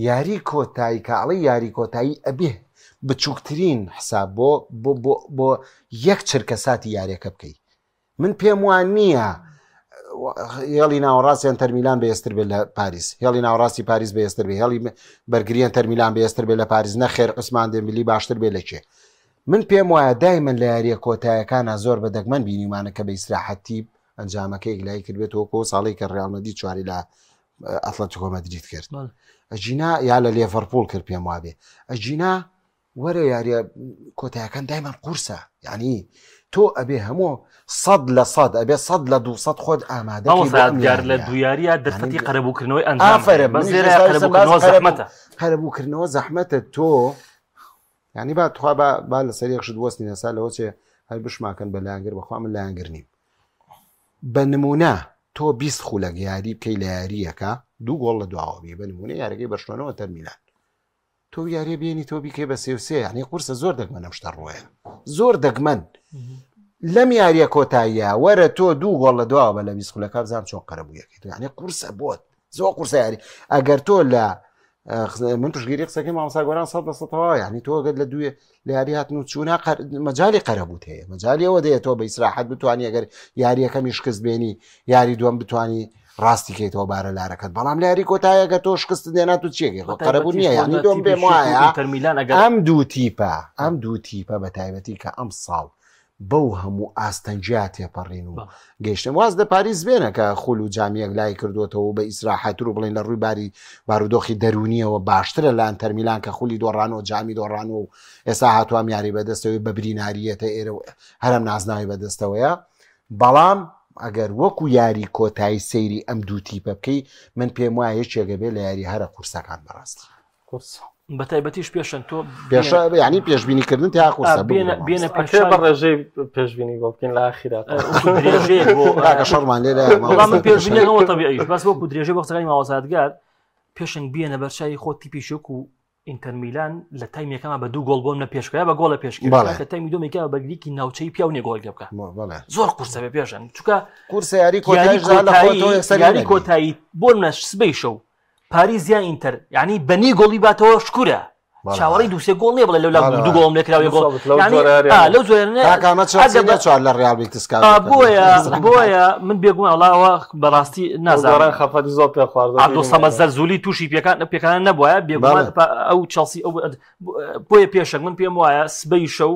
یاری کۆتایی کاڵی یاری کۆتایی ئەبێ بچووکترین حساب بۆ یەک چرکە ساتی یاریەکە بکەیت من پێم وان نییە هێڵی ناوەڕاستیان تەرمیلان بەێستر بێت لە پاریس هێڵی ناوەڕاستی پاریس بەێستر بێ هێڵی بەرگریان تەرمیلان بەێستر بێت لە پاریس نەخێر عوسمان دێمبیلی باشتر بێ لەکێ من پێم وایە دایمەن لە یاریە کۆتاییەکانە زۆر بەدەگمەن بینیمانە کە بە ئیسراحەتی ئەنجامەکەی لای کردبێتەوە ساڵی کە ڕیالمەدی چواری لە ئەتلەتیکۆ مەدرید کرد ئەجینا یا لە لێڤەرپوڵ کرد پێم وابێ ئەجینا وەرە یاریە کۆتاییەکان دایمان قورسە یعنی تۆ ئەبێ هەموو 100% ئەبێ 100% خۆت ئامادەگەر لە دویاریە دەرفەتی قەرەبووکردنەوەی قەرەبووکردنەوە زەحمەتە تۆ ینی با تخوا با لە سەریەکشت وەستی نەسا لەوە چێ هەر بشماکەن بە لایەنگر بەخوا من لایەنگرنیم بە نمونە تۆ 20 خولەک یاری بکەی لە یاریەکە 2 گۆڵ لە دواوە بێ بە نمونە یاریەکەی بەرشلۆنەوە تەرمیلان تۆ یاری بێنی تۆ بیکەی بە 3-3 یعنی قورسە زۆر دەگمەن ئەم شتە ڕۆیە زۆر دەگمەن لەم یاریە کۆتاییە وەرە تۆ 2 گۆڵ لە دواوە بە لە 20 خولەکە بزانام چۆن قەرەبوویەکەی تۆ یعنی قورسە بۆت زۆر قورسە یاری ئەگەر تۆ لە من توشگیری قسەکەی مامۆستا گۆران 100% یعنی تۆ گەر لە دوێ لە یاری هاتن و چوونا مەجای قەرەبووت هەیە مەجای ئەوە دەیە تۆ بە ئیسراحەت بتوانانی ئەگەر یاریەکەمی شکست بێنی یاری دووەم بتانی ڕاستی کەیتەوە بارە لارەکەت بەڵام لە یاری کۆتاییەکە تۆ شکست دێنات و چێکی قەرەبوو نییە یانی دۆم بێم وایە ئەم دوو تیپە بە تایبەتی کە ئەم ساڵ بەو هەموو ئاستەنجیا تێپەڕین و گەیشتن واز لە پاریس بێنە کە خول و جامیەک لای کردوێتەوە بە ئیسراحەتر و بڵێن لە ڕووی باری بارودۆخی دەرونیەوە باشترە لە ئەنتەرمیلان کە خولی دۆڕانەوە جامی دۆڕانەوە و ئێستا هاتووام یاری بەدەستەوەی بە بریناریەتە ئێرە هەرم نازناوی بەدەستەوەیە بەڵام ئەگەر وەکو یاری کۆتایی سەیری ئەم دوو تیپە بکەی من پێم وایە یەکێکە بێ لە یاری هەرە قورسەکان بەڕاستی بە تایبەتیش پێشن تۆ ینی پێشبینیکردن تا قورسە بێنە بە ڕێژەی پێشبینی بۆ بکەین لە ئاخیرات شەڕمان لێ بەڵام من پێشبینیەوە تەبیعیش بەس وەکو درێژەی بۆ قسەکانی ماوەسادگار پێشنگ بێنە بەرچاوی خۆ تیپی شوک و ئینتەر میلان لە تایمێکەکەمە بە 2 گۆڵ بۆم لە پێشکەیە بە گۆڵە پێشکە کە تایمی دومێکە بە گریکی ناوچەی پیاونێ گۆڵ بکە زۆر قورسە بێ پێشن چونکە کورسە یاری کۆتایی بۆ منە سبەی شەو پاریس یان ئینتەر یعنی بەنی گۆڵی باتەوە شکورە چاوەڕی دووسێ گۆڵ نیە بڵێ لەو 2 گۆڵم لێکراوی گۆڵ لەو زۆر لە ڕیال بیتسکا بۆیە من بێگومان وڵاوە بەڕاستی نازانم خەفەتی زۆر پێ خوارد عەبدوڵسەمەد زەرزولی تووشی پێکانە نەبووە بێگومان ئەو چەلسی بۆیە پێشەک من پێم وایە سبەی شەو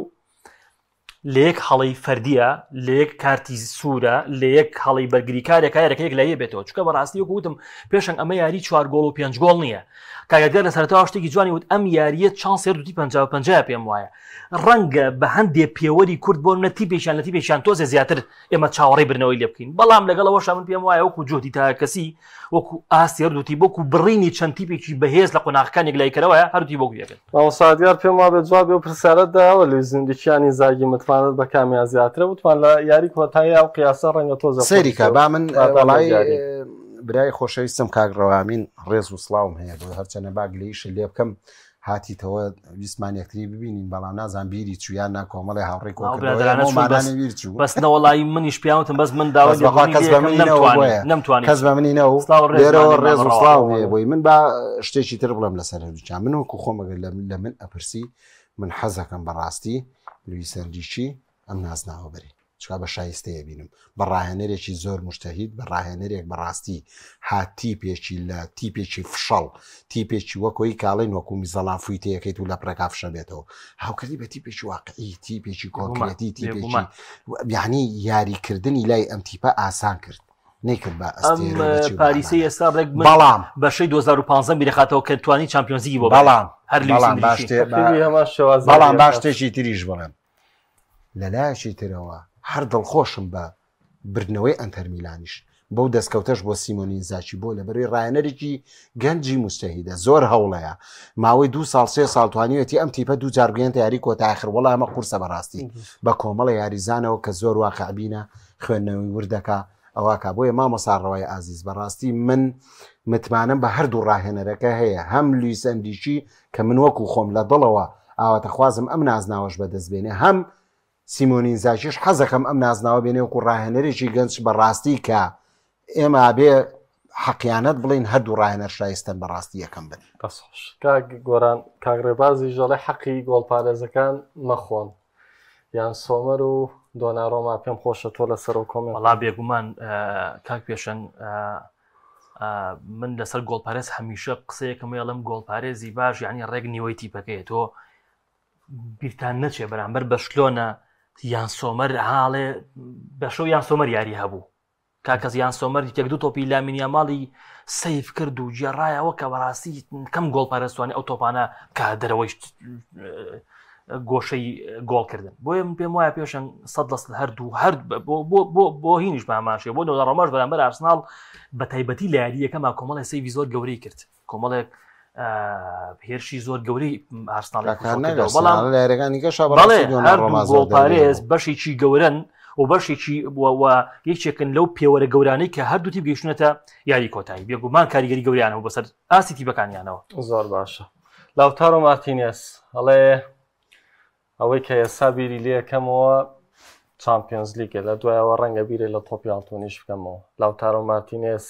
لە یەک هەڵەی فەردیە لە یەک کارتی سوورە لە یەک هەڵی بەرگری کارێکە یارەکەیەک لایە بێتەوە چونکە بەڕاستی وەکو وتم پێشنگ ئەمە یاری 4 گۆڵ و 5 گۆڵ نییە کاگەر لە سەرەتاوە شتێکی جوانی وت ئەم یاریە چانس دوتی 50 پێم وایە ڕەنگە بە هەندێک پێوەری کورد بۆ منە تیپێکیان لە تیپێکیان تۆزێ زیاتر ئێمە چاوەڕێی برنەوەی لێ بکەین بەڵام لەگەڵەوەش من پێم وایە وەکو جۆتی تا کەسی وەکو ئاستی هەردووتی بۆکو بڕینی چەند تیپێکی بەهێز لە قۆناغەکانێک لایکەرەوەیە هەردووتی بۆکو یەکن مامۆستادیار پێم وا بێت جواب بێ پرسیارەتداوە لە زیندویانی زاگی متوانێت بە کامیان زیاترە وتوان لە یاری کۆتایی ئەو قیاسە ڕەنگە تۆزە سەریکە با من وڵای برای خۆشەویستم کاگڕەوامین ڕێز و سڵاوم هەیە بۆ هەرچەنە باگ لەیشە لێ بکەم هاتیتەوە ویسمان یەکتری ببینین بەڵام نازان بیری چویان نا کۆمەڵی هاوڕێی کۆکردمانانی چوو بەس نەوەڵایی منیش پیاوتم بەس من داوا کەس بە منینەوە لێرەوە ڕێز و سڵاو هەیە بۆی من با شتێکی تر بڵم لەسەر هەردووچیان من وەکو خۆمەگەر لە من ئەپرسی من حەزەکەم بەڕاستی لویس ئەنریچی ئەم نازناوە بەری چکا بە شایستەیە بینم بە ڕاهێنەرێکی زۆر مشتەهید بە ڕاهێنەرێک بەڕاستی هات تیپێکی لە تیپێکی فشەڵ تیپێکی وەکۆی کاڵین وەکو میزەڵان فویتەیەکەیت و لە پرەکا فشە بێتەوە هاوکردی بە تیپێکی واقعی تیپێکی کۆنکرێتی تیپێکی یعنی یاریکردنی لای ئەم تیپە ئاسان کرد نەیکرد بە پاریسی ئێستا ڕێک بەڵام بەشەی 2015 بیرەخاتەوە کە توانی چامپیۆنزی بۆ بەڵام بەڵام باش شتێکی تریش بڵێم لەلایەکی ترەوە هەر دڵخۆشم بە بردنەوەی ئەنتەر میلانیش بەو دەستکەوتەش بۆ سیمۆنی ئینزاچی بۆ لەبەروی ڕایەنەرێکی گەنجی مستەهیدە زۆر هەوڵەیە ماوەی 2 ساڵ 3 ساڵ توانیوێتی ئەم تیپە 2 جار بگەێنتە یاری کۆتایی‌آخر وەڵا ئەمە قورسە بەڕاستی بە کۆمەڵە یاریزانەوە کە زۆر واقعبینە خوێندنەوەی وردەکە ئەوواکە بۆیە مامۆساڕەوەی ئازیز بەڕاستی من متمانم بە هەردوو ڕاهێنەرەکە هەیە هەم لویس ئەنریچی کە من وەکو خۆم لە دڵەوە ئاواتەخوازم ئەم نازناوەش بەدەستبێنێ هەم سیمۆنی ئینزاچیش حەزەکەم ئەم نازناوە بێنێ وەکو ڕاهێنەرێکی گەنج بەڕاستی کە ئێمە بێ حەقیانەت بڵین هەردوو ڕاهێنەر شایستن بەڕاستی یەکەم بن گۆران کاگڕێبازی ژەڵی حەقی گۆڵپارێزەکان مەخۆن یان سۆمەر و دۆناڕۆما پێم خۆشە تۆ لەسەر و کۆمێ وەڵا بێگومان کاک پێشەنگ من لەسەر گۆڵپارێز هەمیشە قسەیەکەم ئەڵم گۆڵپارێزی باش یعنی ڕێک نیوەی تیپەکەی تۆ بیرتان نەچێ بەرامبەر بە شلۆنە یان سۆمەر حاڵێ بەشەو یان سۆمەر یاری هەبوو کاکەس یان سۆمەر یەک دوو تۆپی لامینیا ماڵی سەیف کرد و جێڕایەوە کە بەڕاستی کەم گۆڵپارێزوانی ئەو تۆپانە کە دەرەوەی گۆشەی گۆڵکردن بۆیە من پێم وایە پێشەنگ 100% هەردوو بۆ هینیش ماماشێ بۆ ڕۆماش بەرامبەر ئارسناڵ بە تایبەتی لە یاریەکەمە کۆمەڵی سەیوی زۆر گەورەی کرد کۆمەڵێک هێرشی زۆر گەورەی ئارسناڵێکگۆڵپارێز بەشێکی گەورن و بەشێکی یەکێکن لەو پێوەرە گەورانەی کە هەردوو تیپ گەیشتونەتە یاری کۆتایی بێگومان کاریگەری گەوریانەوە بەسەر ئاستی تیپەکانیانەوە زۆر باشە لاوتارۆ مارتینێز هەڵێ ئەوەی کە ئێستا بیری لێ یەکەمەوە چامپیۆنز لیگە لە دوایەوە ڕەنگە بیرێ لە تۆپی ئاڵتۆنیش بکەمەوە لاوتارۆ مارتینێز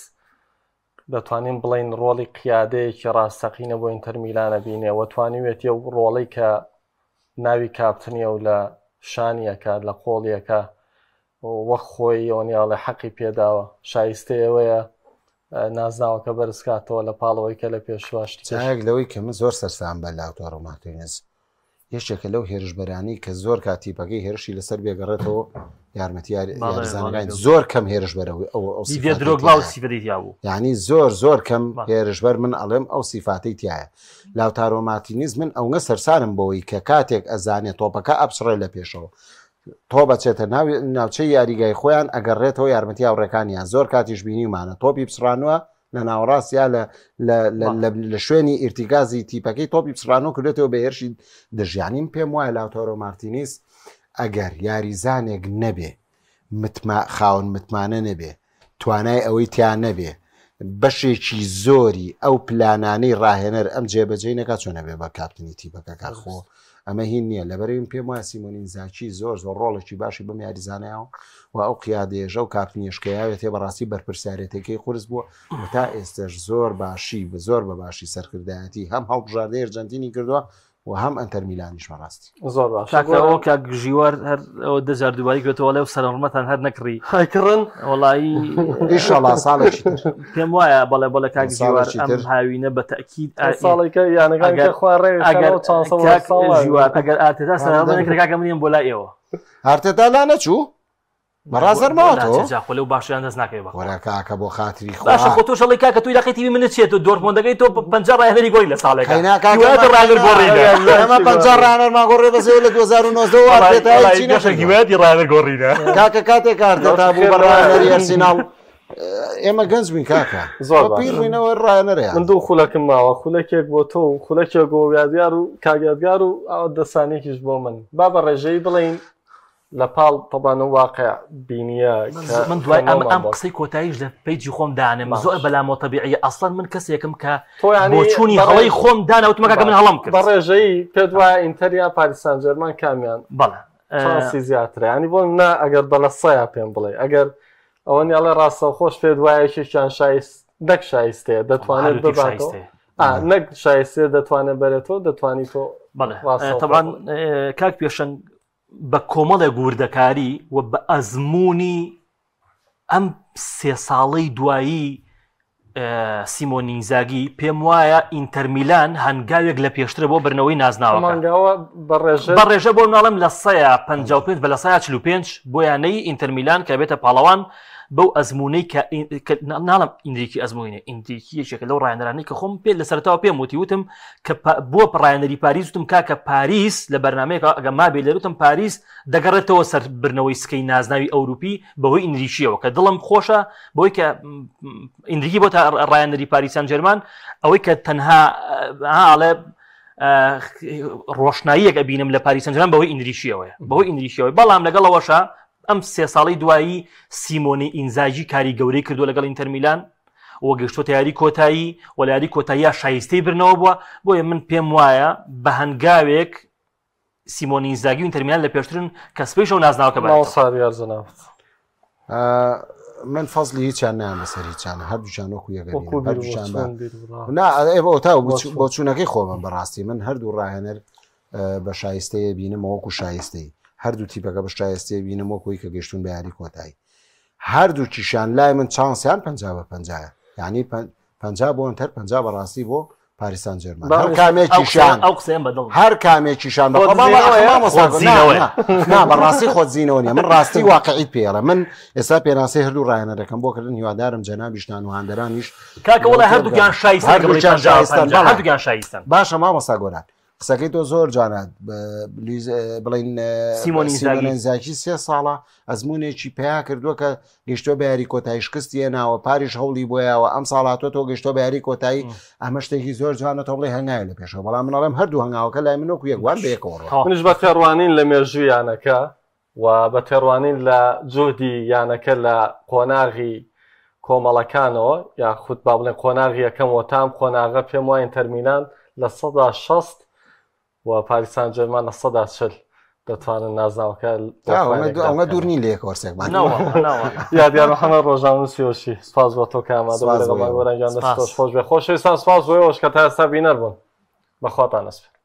دەتوانین بڵین ڕۆڵی قیادەیەکی ڕاستەقینە بۆ ئینتەر میلانە بینێ و توانیوێت ئەو ڕۆڵەی کە ناوی کاپتنیە و لە شانیەکە لە قۆڵیەکە وەک خۆی ئەوەنیاڵێ حەقی پێداوە شایستەیەوەیە نازناوەکە بەرزکاتەوە لە پاڵەوەی کە لە پێشواشتی چاک لەوەی کە من زۆر سەرسام بە لاوتارۆ مارتینز یەکێکە لەو هێرشبەرانی کە زۆر کاتیپەکەی هێرشی لەسەر بێگەڕێتەوە یارمەتی یاریزانەکان زۆر کەم هێرشبەرەوەی ئەو یعنی زۆر کەم هێرشبەر من ئەڵێم ئەو سیفاتەی تایە لاوتارۆ مارتینز من ئەوگە سەرسانم بۆەوەی کە کاتێک ئەزانێت تۆپەکە ئەپسڕێ لە پێشەوە تۆ بەچێتە ناوچەی یاریگای خۆیان ئەگەڕێتەوە یارمەتی هاوڕێکانیان زۆر کاتیش بینیمانە تۆپی پسڕانوە لە ناوەڕاستیا لە شوێنی ئیرتیگازی تیپەکەی تۆپی پسڕانۆ کردێتەوە بە هێرشی دژیانیم پێم وایە لاوتارۆ مارتینز ئەگەر یاریزانێک نەبێ خاون متمانە نەبێ توانای ئەوەی تیان نەبێ بەشێکی زۆری ئەو پلانانەی ڕاهێنەر ئەم جێبەجێ نەکا چۆنە بێ بە کاپتنی تیپەکە کارخۆ ئەمە هین نییە لەبەرەوەی پێم وایە سیمۆنی ئینزاگی زۆر ڕۆڵێکی باشی بەم یاریزانەیەوە و ئەو قیادێژە و کاپتنیشکەیاوێت تێ بەڕاستی بەرپرسیارەتەکەی قورس بووە تا ئێستش زۆر بە باشی سەرکردایەتی هەم هەڵبژاردەی ئەرجەنتینی کردووە و هەم ئەنتەر میلانیش بەڕاستی زۆر باش کاکەەوە کاک ژیوار هەر ئەوە دەجار دووباری کردەوە لەو سەرڕمەتان هەر نەکڕی هایکڕن وڵایی ئیشەڵا ساڵێکی پێم وایە بەڵێ بۆ لە کاک ژیوار ئەم هاوینە بە تەکید ساڵێکە یانەکە خوارێ ژیوار ئەگەر ئارتێتا سەرڕمە نەکرد کاکە منیان بۆ لای ئێوە ئارتێتا لا نەچوو بەڕازەرماوە لەو باشیان دەست ناکەی بەڕاکە بۆ خاتری باشە خۆ تۆشەڵی کاکە توی دەقیتی منت چێت و دۆرمۆندەکەی تۆ 50 ڕایەنەری گۆی لە ساڵێک ئەمە 50 ڕایەنەرمان گۆڕێ بەزێ لە 2009 ڕایەنەر گۆڕینە کاکە کاتێک ئارتێتا بوو بە ڕایەنەری ئەرسیناڵ ئێمە گەنج بووین کاکە زۆر پیرڕینەوە ڕایەنەرەیە من دوو خولەکم ماوە خولەکێک بۆ تۆ و خولەکێک بۆ یادیار و کاگیادگار و ئەو دەسانێکیش بۆ من با بە ڕێژەی بڵین لە پاڵ تەبانە واقع بینیە من دوای ئەم قسەی کۆتاییش لە پیجی خۆم دانم زۆر بەلامەوە تەبیعیە ئەسڵەن من کەسێکم کە بۆ چوونی هەڵەی خۆم دانەوتمەکە من هەڵم کرد بە ڕێژەی پێت وایە ئینتەریا پاریسان ژەرمان کامیان بەڵێ چانسی زیاترە ینی بۆ نا ئەگەر بەلە سەیە پێم بڵێ ئەگەر ئەوەن یاڵێ ڕاستە خۆش پێت وایەکێکیان دەک شایستەیە دەتوانێت بباتەوە نەک شایستێ دەتوانێت بەرێتەوە دەتوانی تۆ طبعا کاک پێشەنگ بە کۆمەڵێک گووردەکاری و بە ئەزمموی ئەم 3 ساڵەی دوایی سیمۆنی ئینزاگی پێم وایە ئینتەر میلان هەنگاوێک لە پێشترە بۆ برنەوەی نازناوەکە بە ڕێژە بۆ مناڵم لە 155 بە لە 145 بۆ یانەی ئینتەر میلان کە بێتە پاڵەوان بەو ئەزمموی کە ناڵم ئیندێکی ئەزمموینە ئیندێکیەکێکە لەو ڕایەنەرانی کە خۆم پێ لە سەرتاوە پێم وتم کە بۆ ڕایەنەری پاریس وتم کاکە پاریس لە بەرنمەیەکە ئەگە ما بێ لەروتم پاریس دەگەڕێتەوە سەر برنەوەی سکەی نازناوی ئەوروپی بەهۆی ئینریشیەوە کە دڵم خۆشە بۆی کە ئیندریکی بۆ تا ڕایەنەری پاریسان جەرمان ئەوەی کە تەنها ئاڵێ ڕۆشناییەک ئەبینم لە پاریسان جەرمان بەهۆی ئینریشیەوەیە بەهۆی ئینریشیەوەی بەڵام لەگەڵەوەشە ئەم 3 ساڵی دوایی سیمۆنی ئینزاگی کاری گەورەی کردو لەگەڵ ئینتەر میلان و گەشتۆتە یاری کۆتایی و لە یاری کۆتاییە شایستەی برنەوە بووە بۆیە من پێم وایە بە هەنگاوێک سیمۆنی ئینزاگی و ئینتەر میلان لە پێشترن کە سپێشە و نازناوەکە من فەزلی هیچیان نام لەسەر هیچیان هەردووچان وەکو یەکە بۆ چوونەکەی خۆمە بەڕاستی من هەردوو ڕاهێنەر بە شایستەیە بینم وەکو شایستەی هەردوو تیپەکە بە شایستێ بینم وەکوی کە گەشتون بە یاری کۆتایی هەردووکیشان لای من چانسیان 50/50 یعنی 50 بۆ ئەنتەر 50 بەڕاستی بۆ پاریسان جەرمان هەر کامێکیشان بەڕاستی خۆتزیینەوە نیە من ڕاستی واقعیت پێڵە من ئێستا پێناسی هەردوو ڕایەنەرەکەم بۆ کردن هیوادارم جەنابیشتان و هاندەرانیش کاکە وڵای هەردووکیان شایستن باشە مامۆستا گۆران قسەکەی تۆ زۆر جانات بڵین سیمۆنی ئینزاگی 3 ساڵە ئەزمموونێکی پیا کردووە کە گەشتۆ بە یاری کۆتایی شکستی ناوە پاریش هەوڵی بۆیەوە ئەم ساڵاتۆ تۆ گەشتۆ بە یاری کۆتایی ئەمە شتێکی زۆر جوانە تۆ بڵێ هەنگای لە پێشەوە بەڵام منەڵێم هەردوو هەنگاوەکە لای منۆکو یەکوان بە یەکەوە منش بە تێڕوانین لە مێژوویانەکە و بە تێڕوانین لە جۆدی یانەکە لە قۆناغی کۆمەڵەکانەوە یا خودت با بڵێن قۆناغی یەکەم وەتام قۆناغە پێم وایە ئینتەر میلان لە 160 و پاریسان جەرمان لە 140 دەتوانن نازناوەکە ئەومە دوورنی لێ کۆرسێکمان یادیار محەممەد ڕۆژانوسیۆشی سپاس بۆ تۆ کامادە گۆرەنگیان دەست خۆش بێ خۆشەویستان سپاس بۆیەوەش کە تا ئێستا بینەر بوون بەخواتان نەسپێت